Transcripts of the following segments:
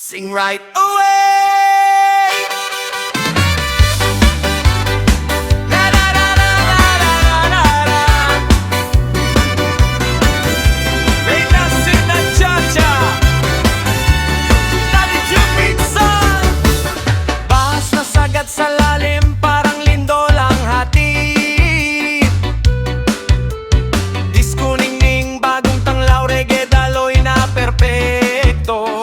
Sing right away. La la la la la la la la. May nasir na cha-cha. Daddy Jupit son. Bahas na sagad sa lalim, parang lindo lang hatid. Disco ningning, bagong tanglaw, reggae daloy na perpekto.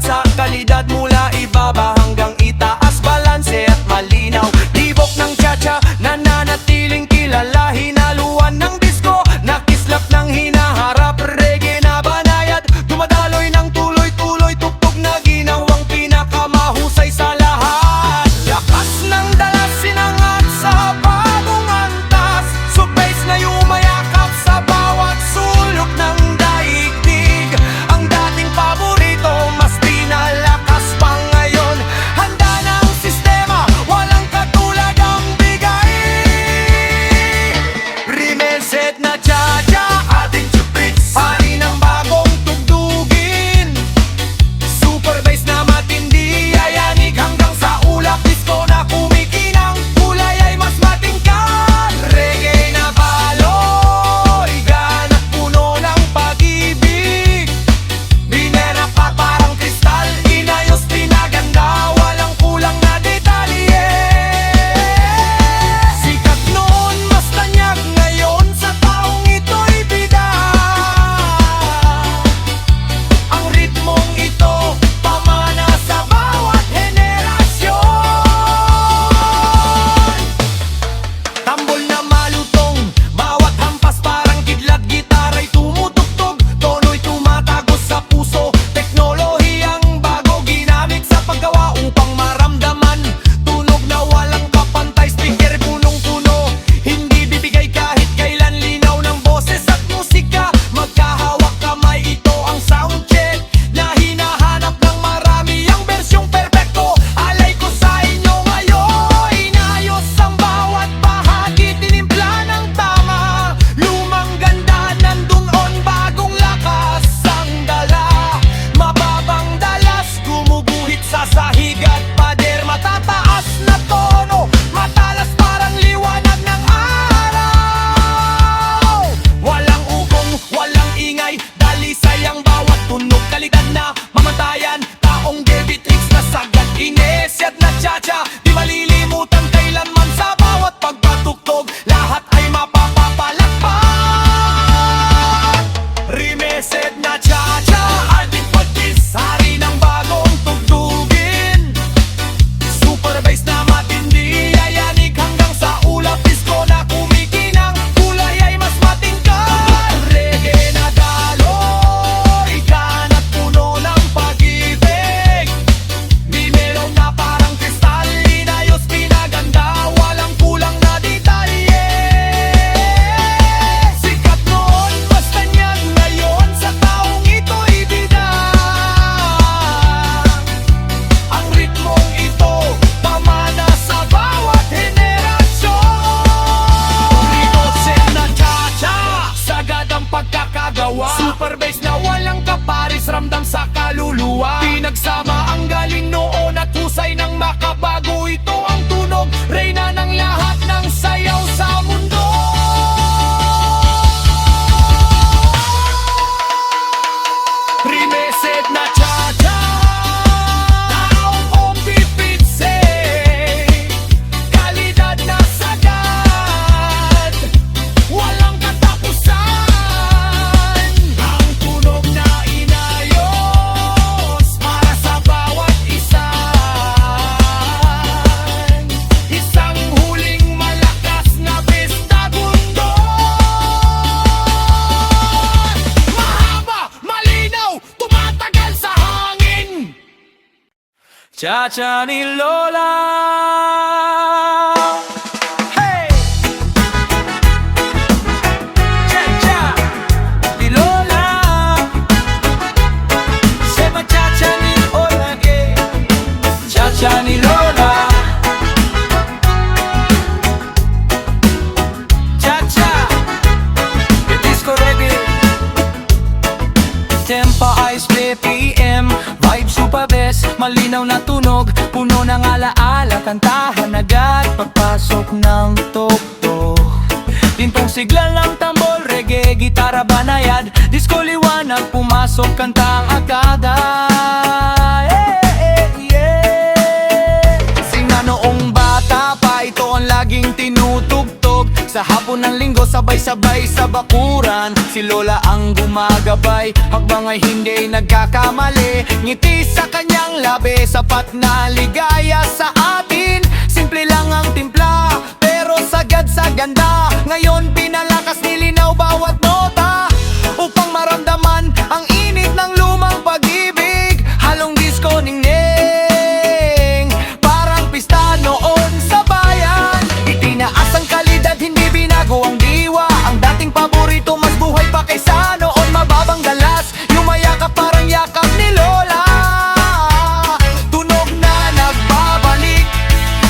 Sa kalidad mula ibaba hanggang itaas, balanse at malinaw. Tibok ng cha-cha, nananatiling kilala. Hinaluan ng disco, nakislap ng hinaharap. Reggae na banayad, dumadaloy ng tuloy-tuloy. Tugtog na ginawang pinakamahusay sa lahat. Lakas ng dala, sinangat sa bagong antas. So bass na yumayakap sa bawat sulok ng daigdig. Ang dating paborito, mas lakas pa ngayon. Handa na ang sistema, walang katulad ang bigay. Rimelset na cha-cha, ating chupits, hari ng bagong tugtugin. Super bass na matindi, yayanig hanggang sa ulap. Disco na kumikinang, kulay ay mas matingkad. Reggae na baloy, ganat puno ng pag-ibig. Binera pa parang kristal, inayos, pinaganda, walang kulang na detalye. Sikat noon, mas tanyag ngayon, sa taong ito'y bida. Ang ritmong ito, pamana sa bawat henerasyon. Tambol na malutong, bawat hampas parang kidlat. Gitaray tumutugtog, tono'y tumatagos sa puso. Teknolohiyang bago ginamit sa paggawa upang maramdaman. Tunog na walang kapantay, speaker punong-puno. Hindi bibigay kahit kailan linaw ng boses at musika. Magkahawak kamay, ito ang sound check na hinahanap ng marami. Ang bersyong perpekto, alay ko sa inyo ngayon. Inayos ang bawat bahagi, tinimpla ng tama. Lumang ganda nandun on, bagong lakas ang dala. Mababang dalas, gumuguhit sa sahig at pader. Matataas na tono, matalas parang liwanag ng araw. Walang ugong, walang ingay, dalisay ang bawat tunog. Kalidad na mamatayan, taong David Hicks na sagad. Inesyat na cha-cha, di malilimutan kailanman. Sa bawat pagpatugtog, lahat ay mapapapalakpak. Rimeset na cha-cha, Alvin Pagkis, hari ng bagong tugtugin. Super bass na matindi, yayanig hanggang sa ulap. Disco na kumikinang, kulay ay mas matingkad. Reggae na daloy, ganat puno ng pag-ibig. Binero na parang kristal, inayos, pinaganda, walang kulang na detalye. Sikat noon, mas tanyag ngayon, sa taong ito'y bida. Ang ritmong ito, pamana sa bawat henerasyon. Rimelset na cha-cha, sagad ang pagkakagawa. Super bass na walang kaparis, ramdam sa kaluluwa. Pinagsama ang galing noon at husay ng makabago. Ito ang tunog, reyna ng lahat ng sayaw sa mundo. Rimelset na cha-cha, taong umpipitse. Kalidad na sagad, walang katapusan. Ang tunog na inayos, para sa bawat isa. Isang huling malakas na pista-gundo. Mahaba, malinaw, tumatagal sa hangin. Cha-cha ni Lola. Hey! Cha-cha ni Lola. tempo ay split PM, vibe super best, malinaw na tunog, puno ng alaala, kantahan agad pagpasok ng tugtog. Tintong sigla ng tambol, reggae, gitara, banayad, disco liwanag, pumasok, kanta ang agada. Singa noong bata pa, ito ang laging tinutugtog. Sa hapon ng linggo, sabay-sabay sa bakuran, si Lola ang gumagabay, hakbang ay hindi nagkakamali. Ngiti sa kanyang labi, sapat na ligaya sa atin. Simple lang ang timpla, pero sagad sa ganda. Ngayon pinalakas nilinaw bawat nota, upang maramdaman ang init ng lumang pag-ibig. Halong disco ningning, parang pista noon sa bayan. Itinaas ang kalidad, hindi binago ang diwa. Ang dating paborito mas buhay pa kaysa noon. Mababang dalas, yumayakap parang yakap ni Lola. Tunog na nagbabalik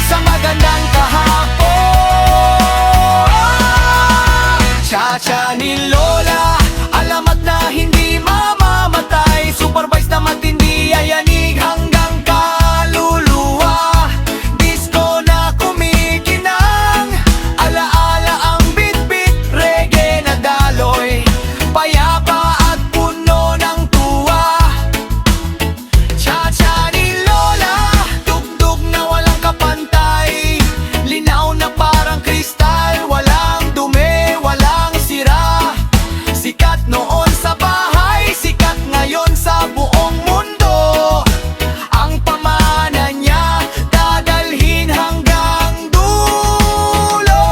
sa magandang kahapon. Cha-cha ni Lola, alamat na hindi mamamatay. Supervise na matindi, yayanig hanggang kaluluwa. Disco na kumikinang, alaala ang bit-bit, reggae na daloy, payapa at puno ng tuwa. Cha-cha ni Lola, tugtog na walang kapantay, linaw na parang kristal, walang dumi, walang sira. Sikat noon sa bahay, sikat ngayon sa buong mundo. Ang pamana niya, dadalhin hanggang dulo.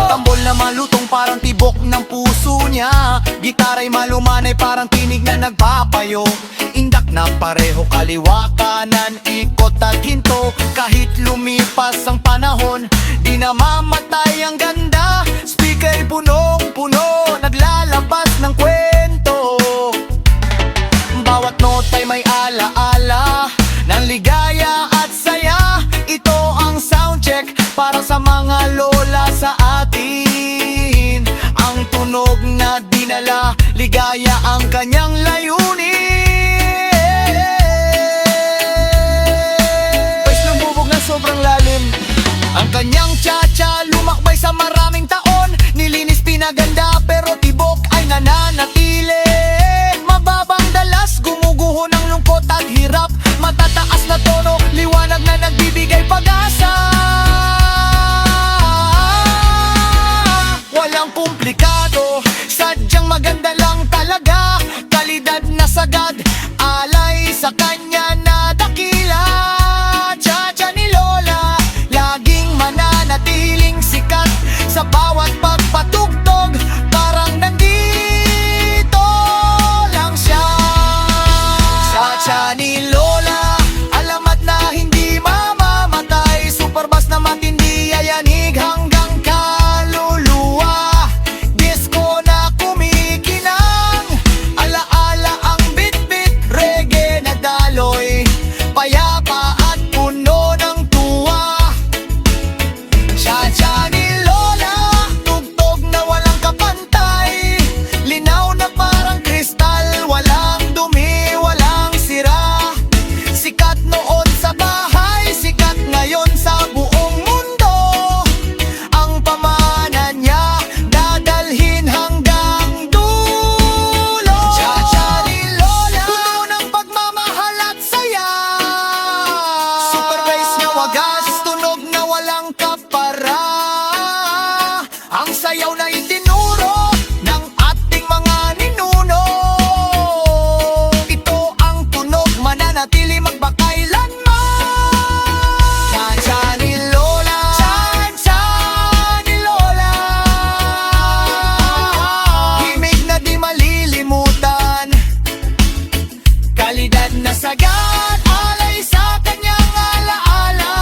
Tambol na malutong parang tibok ng puso niya, gitara'y malumanay parang tinig na nagpapayo. Indak na pareho kaliwa kanan, ikot at hinto. Kahit lumipas ang panahon, di namamatay ang ganda. Speaker punong-puno, naglalabas ng kwento. Bawat nota'y may alaala ng ligaya at saya. Ito ang soundcheck para sa mga lola sa atin. Ang tunog na dinala, ligaya ang kanyang layunin. Pwes ng bubog na sobrang lalim, ang kanyang cha-cha lumakbay sa maraming taon. Nilinis pinaganda pero tibok ay nananatili. Mababang dalas, gumuguho ng lungkot at hirap. Matataas na tono, liwanag na nagbibigay pag-asa. Walang komplikado, sadyang maganda lang talaga. Kalidad na sagad, alay sa kanya na dakila. Cha-cha ni Lola, laging mananatiling sikat sa bawat pagpatugtog. Parang nandito lang siya. Cha-cha ni Lola, alamat na hindi mamamatay. Superbass na matindi, yayanig hanggang kaluluwa. Disco na kumikinang, alaala ang bit-bit, reggae na daloy, payapa at puno ng tuwa. Cha-cha ni Lola, tugtog na walang kapantay, linaw na parang kristal, walang dumi, walang sira. Sikat noon sa bahay, sikat ngayon sa buong mundo. Ang pamana niya, dadalhin hanggang dulo. Cha-cha ni Lola, puno ng pagmamahal at saya. Super bass niya wagas, tunog na walang kapara. Ang sayaw na itinuro ng ating mga ninuno. Ito ang tunog, mananatili magpakailanman. Cha-cha ni Lola, cha-cha ni Lola, himig na di malilimutan. Kalidad na sagad, alay sa kanyang alaala.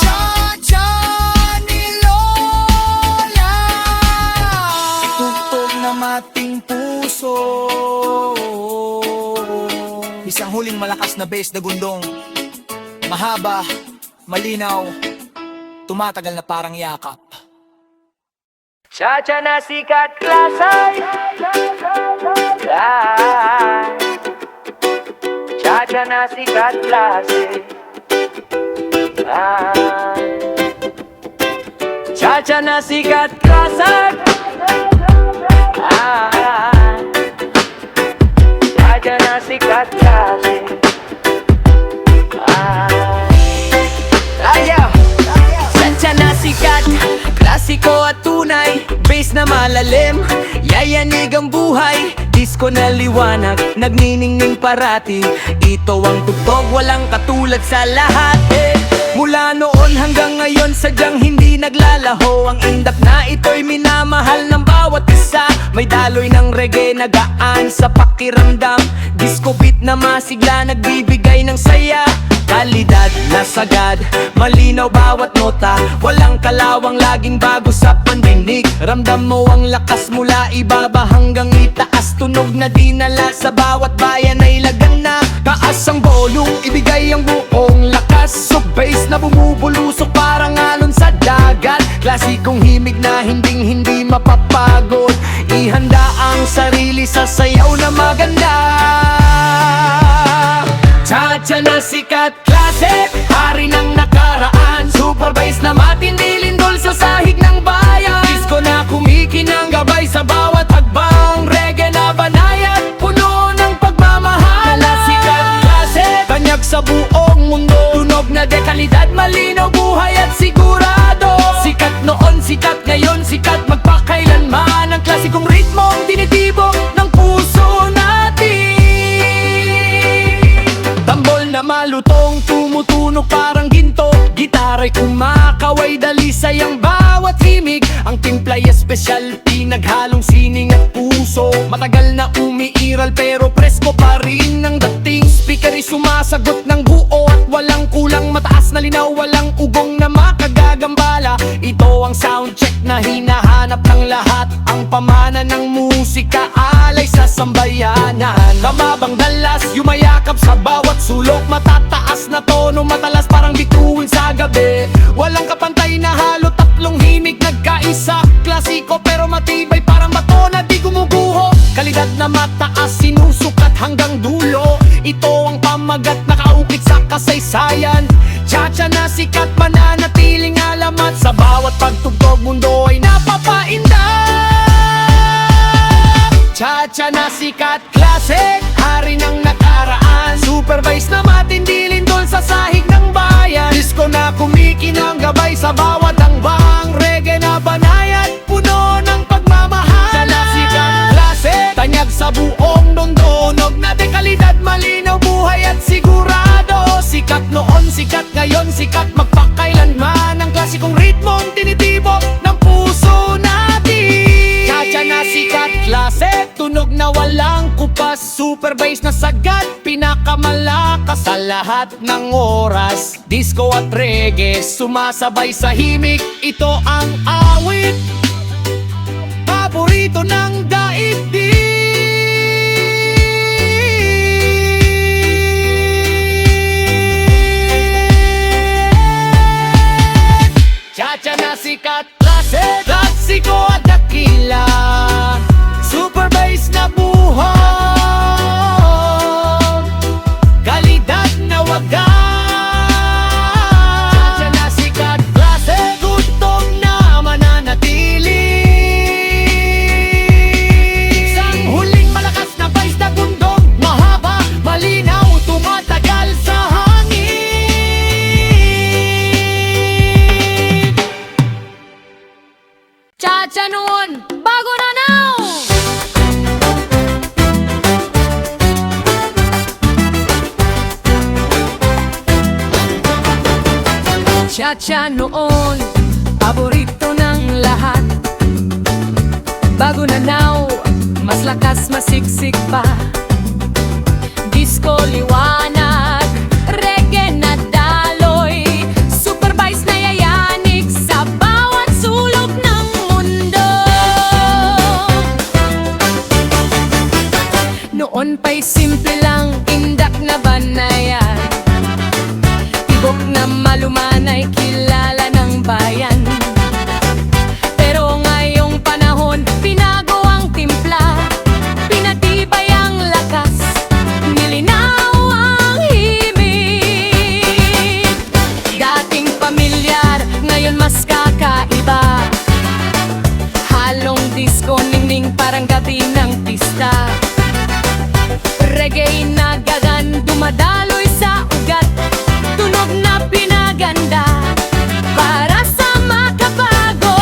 Cha-cha ni Lola, tugtog na mating puso. Isang huling malakas na bass na gundong, mahaba, malinaw, tumatagal na parang yakap. Cha-cha na sikat klasay. Chacha na sikat klase. Chacha na sikat klase. Chacha na sikat klase. Chacha na sikat, klasiko at tunay, bass na malalim, yayanig ang buhay. Disco na liwanag, nagniningning parati. Ito ang tugtog, walang katulad sa lahat. Mula noon hanggang ngayon, sadyang hindi naglalaho. Ang indap na ito'y minamahal ng bawat isa. May daloy ng reggae na gaan sa pakiramdam. Disco beat na masigla, nagbibigay ng saya. Kalidad na sagad, malinaw bawat nota. Walang kalawang, laging bago sa pandinig. Ramdam mo ang lakas mula ibaba hanggang itaas. Tunog na dinala sa bawat bayan ay lagan na. Taas ang volume, ibigay ang buong lakas. So bass na bumubulusok parang alon sa dagat. Klasikong himig na hindi mapapagod. Ihanda ang sarili sa sayaw na maganda. Chacha na sikat klase, hari ng nakaraan. Super bass na matindi, lindol sa sahig ng bayan. Disco na kumikinang gabay sa bawat hagbang. Reggae na banayad, puno ng pagmamahal. Na sikat klase, tanyag sa buong mundo. Tunog na dekalidad, malinaw buhay at sigurado. Sikat noon, sikat ngayon, sikat magpakailanman. Ang klasikong ritmong tinitibok ng puso natin. Tambol na malutong, tumutunog parang ginto. Gitara'y kumakaway, dalisay ang bawat himig. Ang timpla'y specialty, naghalong sining at puso. Matagal na umiiral pero presko pa rin ang dating. Speaker'y sumasagot ng buo at walang kulang. Mataas na linaw, walang ugong na makagagambala. Ito ang soundcheck na hinahanap ng lahat. Ang pamana ng musika, alay sa sambayanan. Kamabang dalas, yumayakap sa bawat sulok. Matataas na tono, matalas parang bituin sa gabi. Walang kapantay na halo, tatlong himig nagkaisa. Klasiko pero matibay, parang bato na di gumuguho. Kalidad na mataas, sinusukat hanggang dulo. Ito ang pamagat, nakaukit sa kasaysayan. Chacha na sikat, mananatiling alamat. Sa bawat pagtugtog, mundo ay napapainda. Chacha na sikat klase, hari ng nakaraan. Super bass na matindi, lindol sa sahig ng bayan. Disco na kumikinang gabay sa bawat hangbang. Reggae na banayad, puno ng pagmamahal. Chacha na sikat klase, tanyag sa buong mundo. Tunog na dekalidad, malinaw buhay at sigurado. Sikat noon, sikat ngayon, sikat magpakailanman. Ang klasikong ritmong tinitibok ng puso natin. Chacha na sikat klase, tunog na walang kupas. Super bass na sagad, pinakamalakas sa lahat ng oras. Disco at reggae, sumasabay sa himig. Ito ang awit, paborito ng daigdig. Chacha na sikat klase, klasiko at dakila. Super bass na buhok, kalidad na wagas. Chacha na sikat klase, tugtog na mananatili. Isang huling malakas na bass na gundong, mahaba, malinaw, tumatagal sa hangin. Chacha noon, bago na now. Chacha noon, paborito ng lahat. Bago na now, mas lakas, masiksik pa. Disco liwanag, reggae na daloy. Super bass na yayanig sa bawat sulok ng mundo. Noon pa'y simple lang, indak na banayan. Tibok na malumanay, kilala ng bayan. Pero ngayong panahon, pinago ang timpla. Pinatibay ang lakas, nilinaw ang pista. Reggae na gagan, dumadaloy sa ugat, tunog na pinaganda para sa makabago.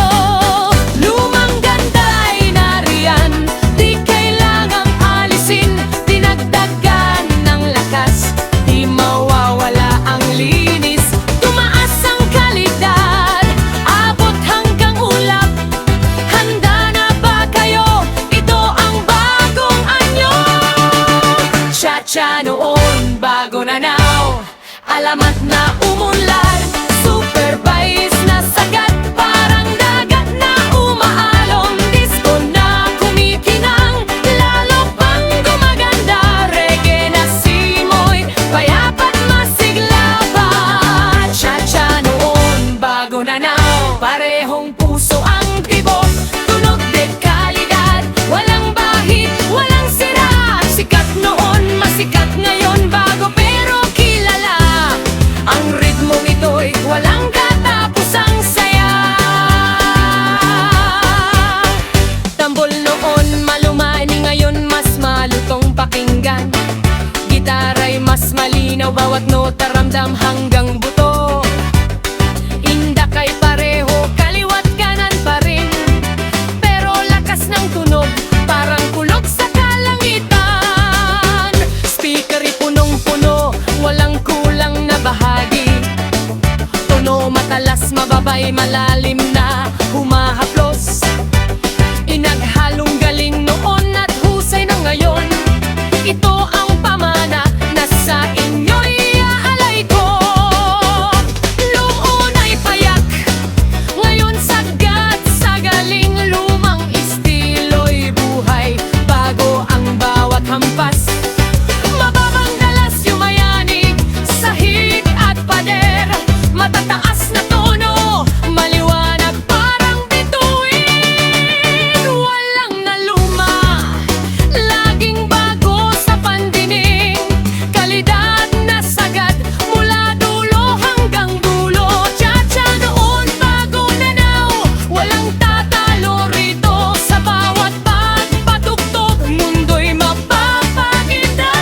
Lumang ganda ay nariyan, di kailangang alisin, dinagdagan ng lakas, di mawawala ang linis. Tumaas ang kalidad, abot hanggang ulap. Handa na ba kayo? Ito ang bagong anyo. Cha-cha noon, bago na now, alamat na umunlad, supervise na sagat, parang dagat na umaalon, disco na kumikinang, lalo pang gumaganda, reggae na simoy, payapat masigla pa. Cha-cha noon, bago na now, parehong puso ang tibok, tunog de kalidad, walang bahid, walang sira. Sikat noon, masikat ngayon, bago pero kilala. Ang ritmong ito'y walang katapusang saya. Tambol noon malumani, ngayon mas malutong pakinggan. Gitara'y mas malinaw, bawat nota ramdam hanggang buto. Indak ay pareho, kaliwat kanan pa rin, pero lakas ng tunog, parang kulog sa kalangitan. Speaker'y punong-puno, walang kulang na bahagi. Tono matalas, mababay, malalim na humahaplos. Inaghalong galing noon at husay na ngayon, ito ang pamana na sa inyo'y aalay ko. Noon ay payak, ngayon sagad sa galing, lumang estilo'y buhay, bago ang bawat hampas. Mababang dalas yumayanig, sahig at pader, matataas na tono, maliwanag parang bituin. Walang naluma, laging bago sa pandinig, kalidad na sagad, mula dulo hanggang dulo. Cha-cha noon, bago na now, walang tatalo rito, sa bawat pagpatugtog, mundo'y mapapakita.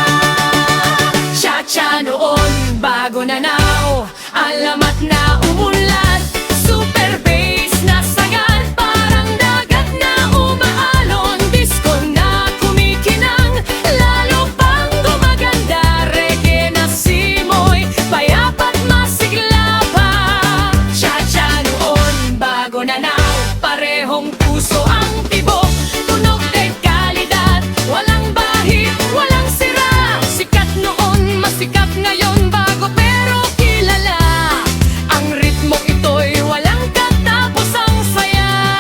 Cha-cha noon, bago na now, alamat na umunlad, super bass na sagad, parang dagat na umaalon, disco na kumikinang, lalo pang gumaganda, reggae na simoy, payapat masigla pa. Cha-cha noon, bago na now, parehong puso ang tibok, tunog de kalidad, walang bahid, walang sira. Sikat noon, masikat ngayon, bago pero kilala. Ang ritmong ito'y walang katapusang saya.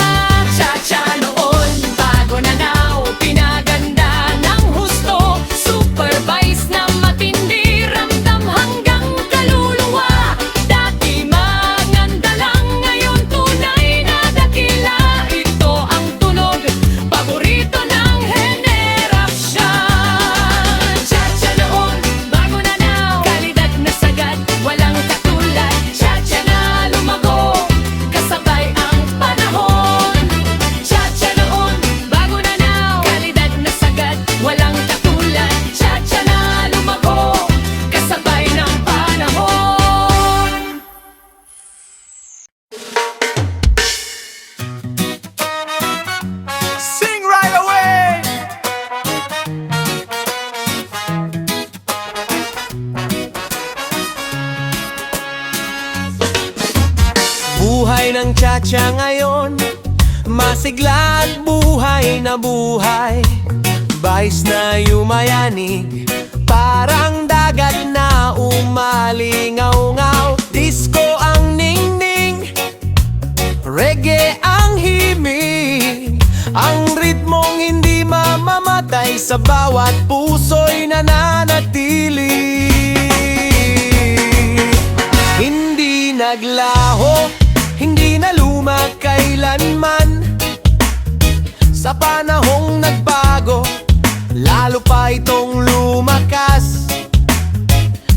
Cha-cha noon, bago na now, pinaganda ng husto, supervise na matindi, ramdam hanggang kaluluwa. Dati manganda lang, ngayon tunay na dakila. Ito ang tunog, paborito ng henerasyon. Cha-cha noon, bago na now, kalidad na sagad, walang katulad. Cha-cha na lumago, kasabay ang panahon. Cha-cha noon, bago na now, kalidad na sagad, walang katulad. Cha-cha na lumago, kasabay ng panahon. Sing right away! Buhay ng cha-cha ngayon, masigla at buhay na buhay. Bahis na yumayanig, parang dagat na umalingaw-ngaw. Disco ang ningning, reggae ang himig, ang ritmong hindi mamamatay, sa bawat puso'y nananatili. Hindi naglaho, hindi na luma kailanman, sa panahong nagbago, lalo pa itong lumakas.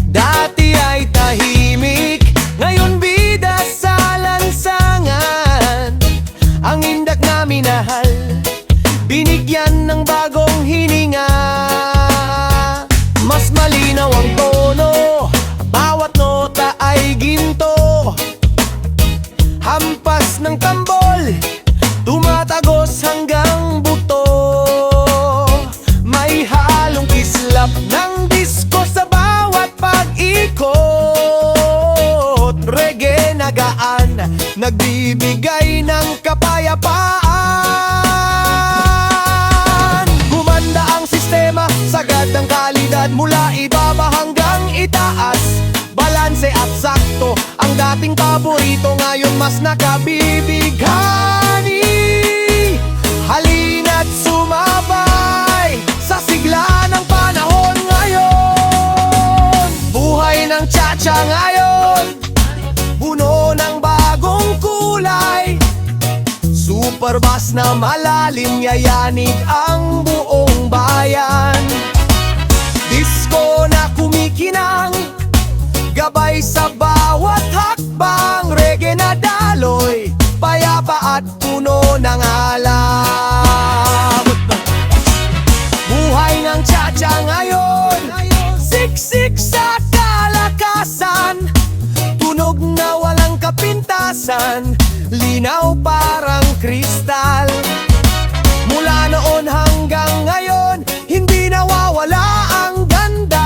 Dati ay tahimik, ngayon bida sa lansangan. Ang indak na minahal, binigyan ng bagong magaan, nagbibigay ng kapayapaan. Gumanda ang sistema, sagad ang kalidad mula ibaba hanggang itaas. Balanse at sakto, ang dating paborito ngayon mas nakabibighani. Halina't sumabay sa sigla ng panahon ngayon. Buhay ng tsa-tsa ngayon, puno ng bagong kulay. Super bass na malalim, yayanig ang buong bayan. Disco na kumikinang, gabay sa bawat hakbang. Reggae na daloy, payapa at puno ng alam. Buhay ng tsa-tsa ngayon, siksik sa kalakasan. Tunog na walang kapintasan, linaw parang kristal. Mula noon hanggang ngayon, hindi nawawala ang ganda,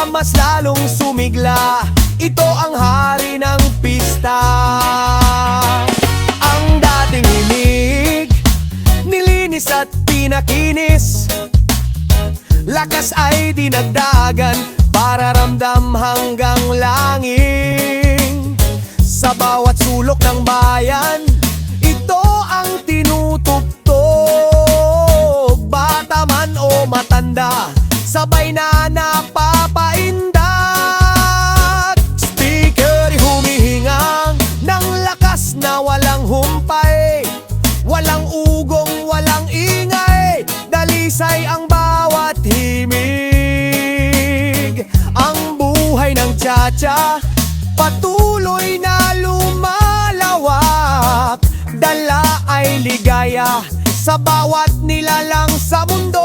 mas lalong sumigla. Ito ang hari ng pista. Ang dating himig, nilinis at pinakinis. Lakas ay dinagdagan para ramdam hanggang langing. Sa bawat sulok ng bayan, ito ang tinutugtog. Bata man o matanda, sabay na napapaindak. Speaker humihingang ng lakas na walang humpay. Walang ugong, walang ingay, dalisay ang bawat himig. Ang buhay ng tsa-tsa patuloy na lumalawak. Dala ay ligaya sa bawat nilalang sa mundo.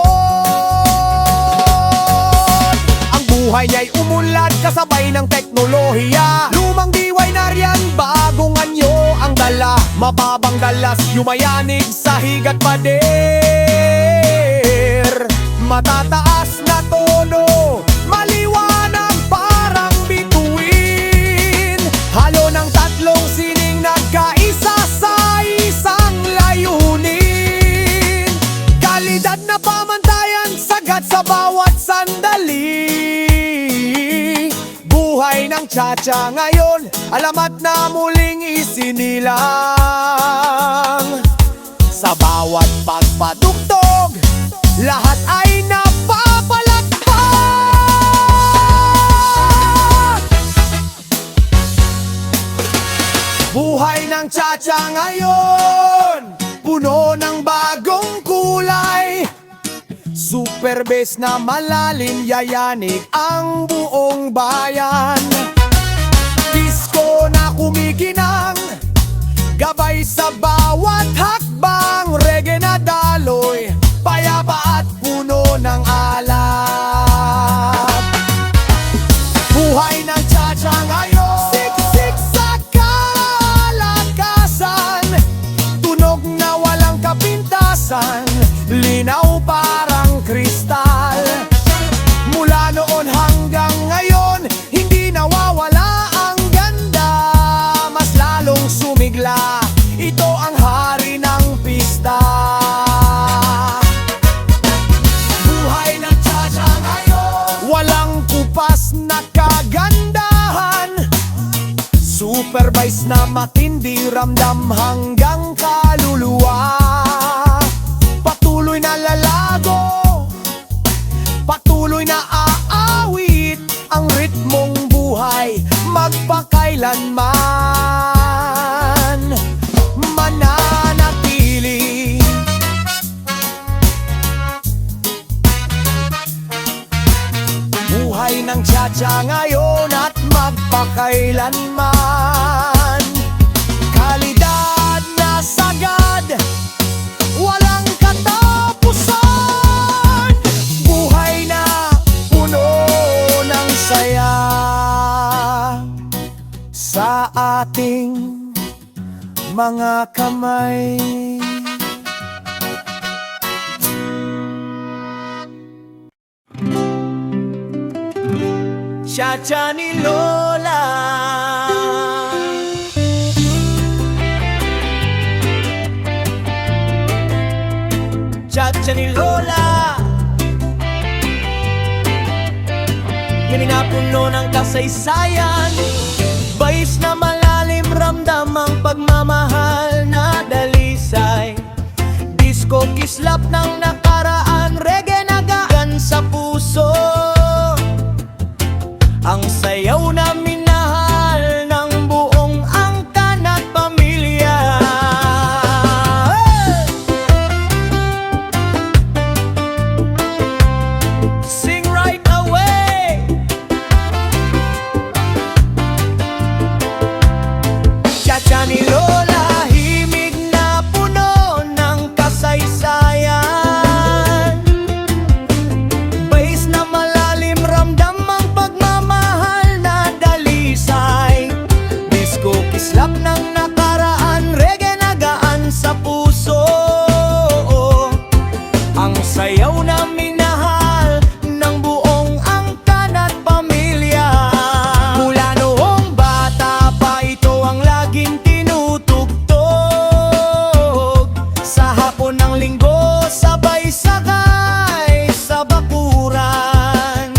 Ang buhay niya'y umunlad kasabay ng teknolohiya. Lumang diway na riyan, bagong anyo ang dala. Mababang dalas, yumayanig sa higat pader. Matataas na tono, maliwanag parang bituin. Halo ng tatlong sining nagkaisa sa isang layunin. Kalidad na pamantayan, sagad sa bawat sandali. Buhay ng tsa-tsa ngayon, alamat na muling isinilang. Sa bawat pagpadugtog, lahat ay napapalakpak. Buhay ng tsa-tsa ngayon, puno ng bagong kulay. Super bass na malalim, yayanig ang buong bayan. Disco na kumikinang, gabay sa bawat hakbang. Reggae na daloy, payapa at puno ng alab. Buhay ng tsa-tsa ngayon, siksik sa kalakasan. Tunog na walang kapintasan, linaw parang kristal. Mula noon hanggang ngayon, hindi nawawala ang ganda, mas lalong sumigla. Ito ang hari ng pista. Buhay ng tsa-tsa ngayon, walang kupas na kagandahan. Supervise na matindi, ramdam hanggang kaluluwa. Patuloy na lalago, patuloy na aawit. Ang ritmong buhay magpakailanman mananatili. Buhay ng tsa-tsa ngayon at magpakailanman. Kalidad na sagad, walang katapusan. Buhay na puno ng saya sa ating mga kamay. Tsa-tsa ni Lola. tsa-tsa ni Lola. Yan minapuno ng kasaysayan. Bayis na malalim ramdam ang pagmamahal na dalisay. Disco kislap ng nakaraan, reggae nagaan sa puso. Ang sayaw na minahal ng buong angkan at pamilya. Sing right away. Tsa-tsa ni Lola, himig na puno ng kasaysayan. Bayis na malalim ramdam ang pagmamahal na dalisay. Disco kislap ng nakaraan, reggae nagaan sa puso. Ang sayaw na minahal ng buong angkan at pamilya. Mula noong bata pa ito ang laging tinutugtog. Sa hapon ng linggo, sabay sakay sa bakuran.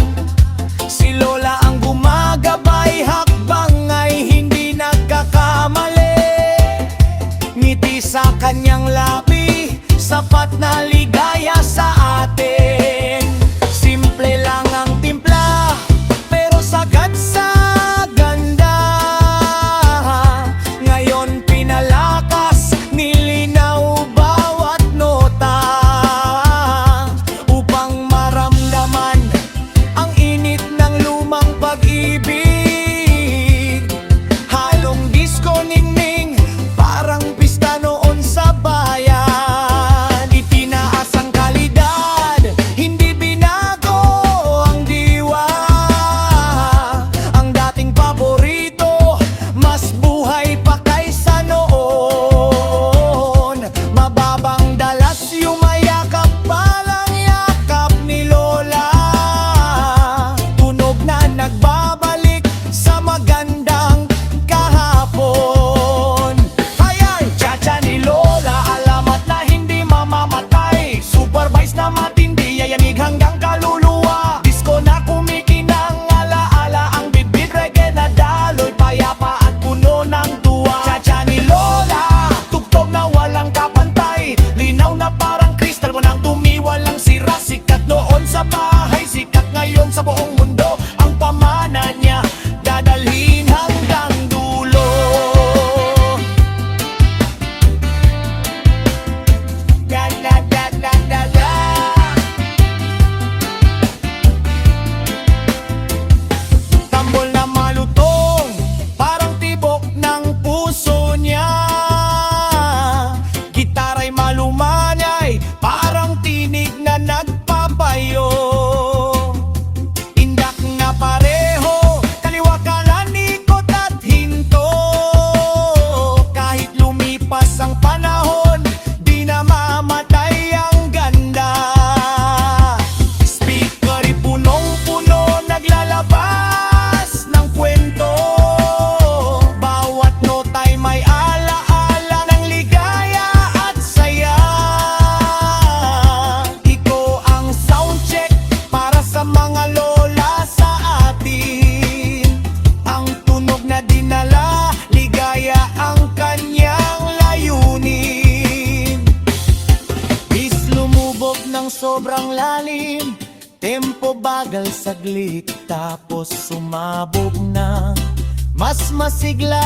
Si Lola ang gumagabay, hakbang ay hindi nagkakamali. Ngiti sa kanyang labi, sapat na ligaya sa atin. Simple lang ang timpla, pero sagad sa ganda. Ngayon pinalakas, nilinaw bawat nota, upang maramdaman ang init ng lumang pag-ibig. Halong disco ningning, parang pista noon sa bayan. Itinaas ang kalidad, hindi binago ang diwa. Ang dating paborito, mas buhay pa kaysa noon. Mababang dalas, yumayakap, palang yakap ni Lola. Tunog na nagbabalik sa magandang kahapon. Ayan, tsa-tsa ni Lola, alamat na hindi mamamatay. Supervise na matindi, yayanig hanggang kaluluwa. Disco na kumikinang, alaala ang bitbit, reggae na daloy, payapa at puno ng tuwa. Tsa-tsa ni Lola, tugtog na walang kapantay. Linaw na parang kristal mo nang tumiwalang sira. Sikat noon sa bahay, sikat ngayon sa buong mundo. Ang pamana niya, dadalhin hanggang dulo. La la la la la la. Tambol na malutong, parang tibok ng puso niya. Gitara'y malumanyay, parang tinig na nagpapayo. Indak na pareho, kaliwa kanan, ikot at hinto. Kahit lumipas ang panahon, di na mamatay ang ganda. Speaker'y punong-puno, naglalabas ng kwento. Bawat nota'y may alaala ng ligaya at saya. Ito ang soundcheck para sa mga lola sa atin. Ang tunog na dinala, ligaya ang kanyang layunin. Is lumubog ng sobrang lalim, tempo bagal saglit, tapos sumabog na mas masigla.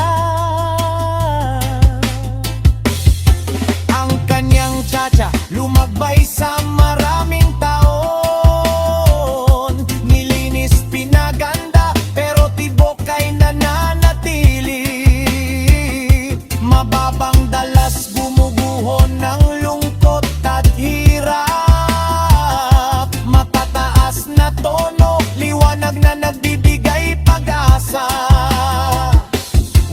Ang kanyang tsa-tsa lumagbay sa maraming taon. Nilinis, pinaganda, pero tibok ay nananatili. Mababang dalas, gumuguho ng lungkot at hirap. Matataas na tono, liwanag na nagbibigay pag-asa.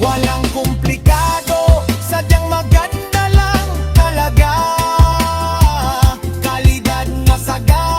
Walang komplikado, sadyang maganda lang talaga. Kalidad na sagad,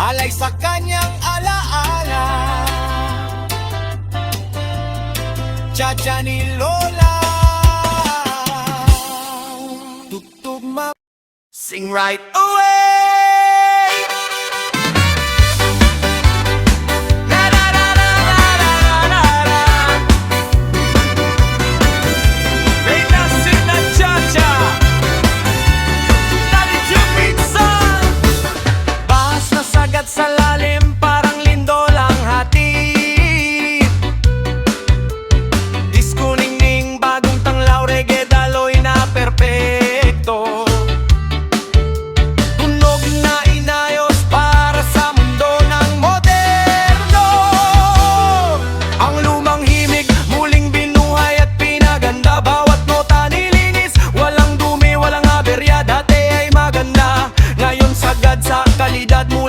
alay sa kanyang alaala. Cha-cha ni Lola, tugtugma, sing right away. La la la la la la la la. May nasing na cha-cha, nalit yung minsan. Bahas na sagat sa lalim, parang lindol ang hatid. Disco ningning, bagong tanglaw, reggae daloy na perpekto. Tunog na inayos para sa mundo ng moderno. Ang lumang himig, muling binuhay at pinaganda. Bawat nota nilinis, walang dumi, walang aberya. Dati ay maganda, ngayon sagad sa kalidad mo